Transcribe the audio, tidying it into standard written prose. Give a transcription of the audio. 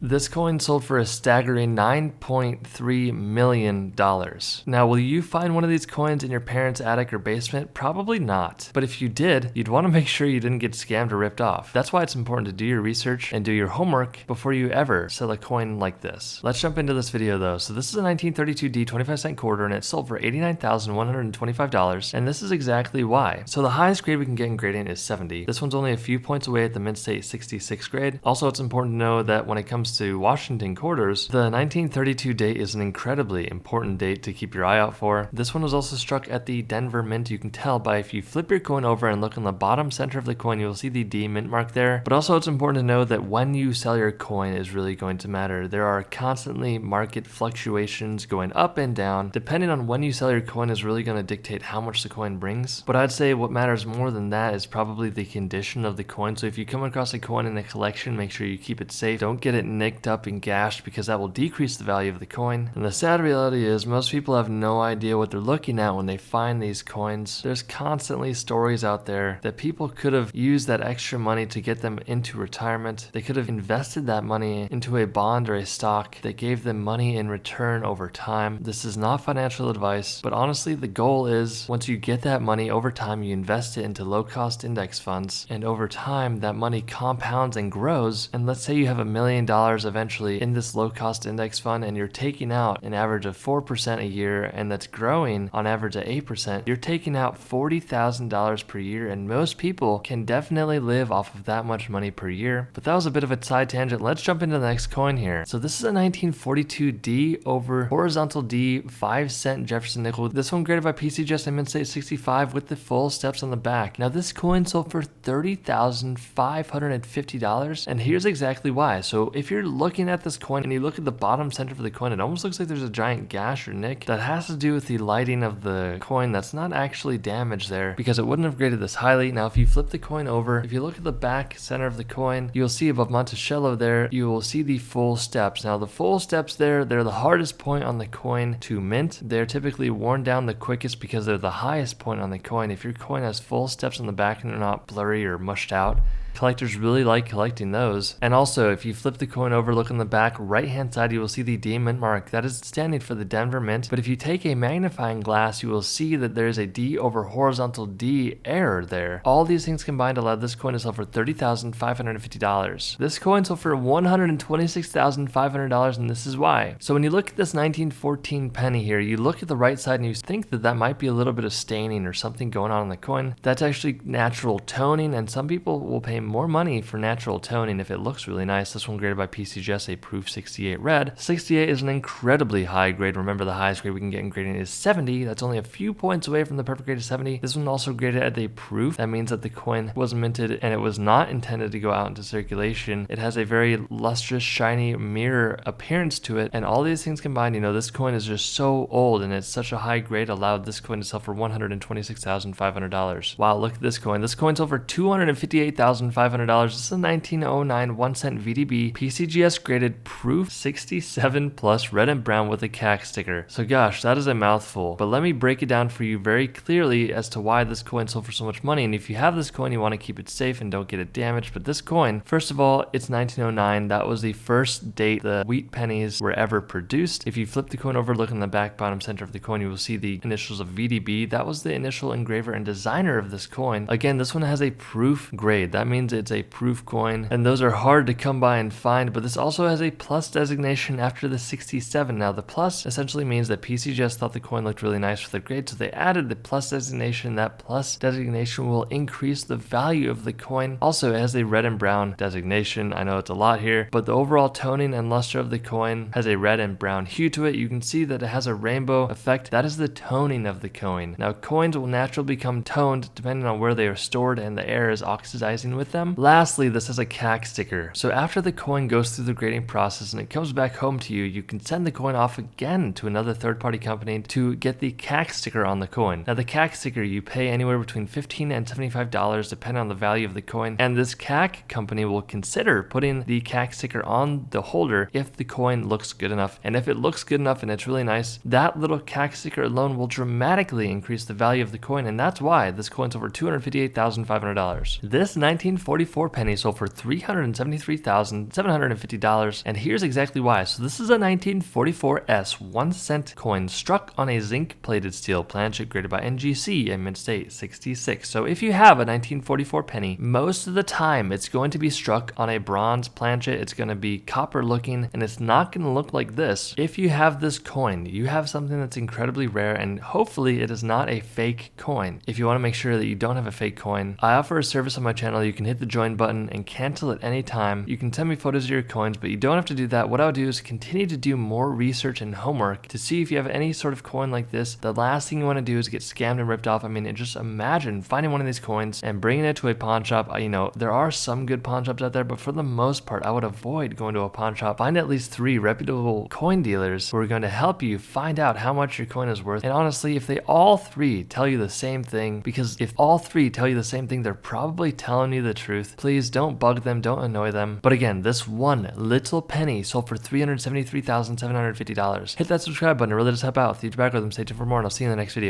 This coin sold for a staggering $9.3 million. Now, will you find one of these coins in your parents' attic or basement? Probably not. But if you did, you'd want to make sure you didn't get scammed or ripped off. That's why it's important to do your research and do your homework before you ever sell a coin like this. Let's jump into this video though. So this is a 1932D 25-cent quarter and it sold for $89,125, and this is exactly why. So the highest grade we can get in grading is 70. This one's only a few points away at the Mint-State 66 grade. Also, it's important to know that when it comes to Washington quarters, the 1932 date is an incredibly important date to keep your eye out for. This one was also struck at the Denver Mint. You can tell by if you flip your coin over and look in the bottom center of the coin, you'll see the D mint mark there. But also it's important to know that when you sell your coin is really going to matter. There are constantly market fluctuations going up and down. Depending on when you sell your coin is really going to dictate how much the coin brings. But I'd say what matters more than that is probably the condition of the coin. So if you come across a coin in a collection, make sure you keep it safe. Don't get it nicked up and gashed because that will decrease the value of the coin. And the sad reality is most people have no idea what they're looking at when they find these coins. There's constantly stories out there that people could have used that extra money to get them into retirement. They could have invested that money into a bond or a stock that gave them money in return over time. This is not financial advice, but honestly the goal is once you get that money over time, you invest it into low-cost index funds, and over time that money compounds and grows. And let's say you have $1 million eventually in this low-cost index fund and you're taking out an average of 4% a year, and that's growing on average at 8%, you're taking out $40,000 per year, and most people can definitely live off of that much money per year. But that was a bit of a side tangent. Let's jump into the next coin here. So this is a 1942 D over horizontal D 5-cent Jefferson nickel. This one graded by PCGS and Mint-State 65 with the full steps on the back. Now this coin sold for $30,550, and here's exactly why. So if you're looking at this coin and you look at the bottom center of the coin, it almost looks like there's a giant gash or nick. That has to do with the lighting of the coin. That's not actually damaged there because it wouldn't have graded this highly. Now if you flip the coin over, if you look at the back center of the coin, you'll see above Monticello there, you will see the full steps. Now the full steps there, they're the hardest point on the coin to mint. They're typically worn down the quickest because they're the highest point on the coin. If your coin has full steps on the back and they're not blurry or mushed out, collectors really like collecting those. And also, if you flip the coin over, look on the back right hand side, you will see the D mint mark. That is standing for the Denver Mint. But if you take a magnifying glass, you will see that there is a D over horizontal D error there. All these things combined allowed this coin to sell for $30,550. This coin sold for $126,500, and this is why. So when you look at this 1914 penny here, you look at the right side and you think that that might be a little bit of staining or something going on in the coin. That's actually natural toning, and some people will pay more money for natural toning if it looks really nice. This one graded by PCGS, a proof 68 red. 68 is an incredibly high grade. Remember, the highest grade we can get in grading is 70. That's only a few points away from the perfect grade of 70. This one also graded at a proof. That means that the coin was minted and it was not intended to go out into circulation. It has a very lustrous, shiny mirror appearance to it, and all these things combined, you know, this coin is just so old and it's such a high grade, allowed this coin to sell for $126,500. Wow, look at this coin. This coin sold for $258,500. This is a 1909 1-cent VDB PCGS graded proof 67 plus red and brown with a Cac sticker. So gosh, that is a mouthful, but let me break it down for you very clearly as to why this coin sold for so much money. And if you have this coin, you want to keep it safe and don't get it damaged. But this coin, first of all, it's 1909. That was the first date the wheat pennies were ever produced. If you flip the coin over, look in the back bottom center of the coin, you will see the initials of VDB. That was the initial engraver and designer of this coin. Again, this one has a proof grade. That means it's a proof coin, and those are hard to come by and find. But this also has a plus designation after the 67. Now the plus essentially means that PCGS thought the coin looked really nice for the grade, so they added the plus designation. That plus designation will increase the value of the coin. Also, it has a red and brown designation. I know it's a lot here, but the overall toning and luster of the coin has a red and brown hue to it. You can see that it has a rainbow effect. That is the toning of the coin. Now coins will naturally become toned depending on where they are stored and the air is oxidizing with them. Lastly, this has a Cac sticker. So after the coin goes through the grading process and it comes back home to you, you can send the coin off again to another third-party company to get the Cac sticker on the coin. Now the Cac sticker, you pay anywhere between $15 and $75 depending on the value of the coin, and this Cac company will consider putting the Cac sticker on the holder if the coin looks good enough. And if it looks good enough and it's really nice, that little Cac sticker alone will dramatically increase the value of the coin, and that's why this coin's over $258,500. This 19 1944 penny sold for $373,750, and here's exactly why. So this is a 1944S 1 cent coin struck on a zinc-plated steel planchet graded by NGC in Mid-State 66. So if you have a 1944 penny, most of the time it's going to be struck on a bronze planchet. It's going to be copper looking, and it's not going to look like this. If you have this coin, you have something that's incredibly rare, and hopefully it is not a fake coin. If you want to make sure that you don't have a fake coin, I offer a service on my channel. You can hit the join button and cancel at any time. You can send me photos of your coins, but you don't have to do that. What I'll do is continue to do more research and homework to see if you have any sort of coin like this. The last thing you want to do is get scammed and ripped off. I mean, just imagine finding one of these coins and bringing it to a pawn shop. You know, there are some good pawn shops out there, but for the most part, I would avoid going to a pawn shop. Find at least 3 reputable coin dealers who are going to help you find out how much your coin is worth. And honestly, if they all 3 tell you the same thing, because if all 3 tell you the same thing, they're probably telling you the truth. Please don't bug them, don't annoy them. But again, this one little penny sold for $373,750. Hit that subscribe button, it really does help out. If you're back with them, stay tuned for more, and I'll see you in the next video.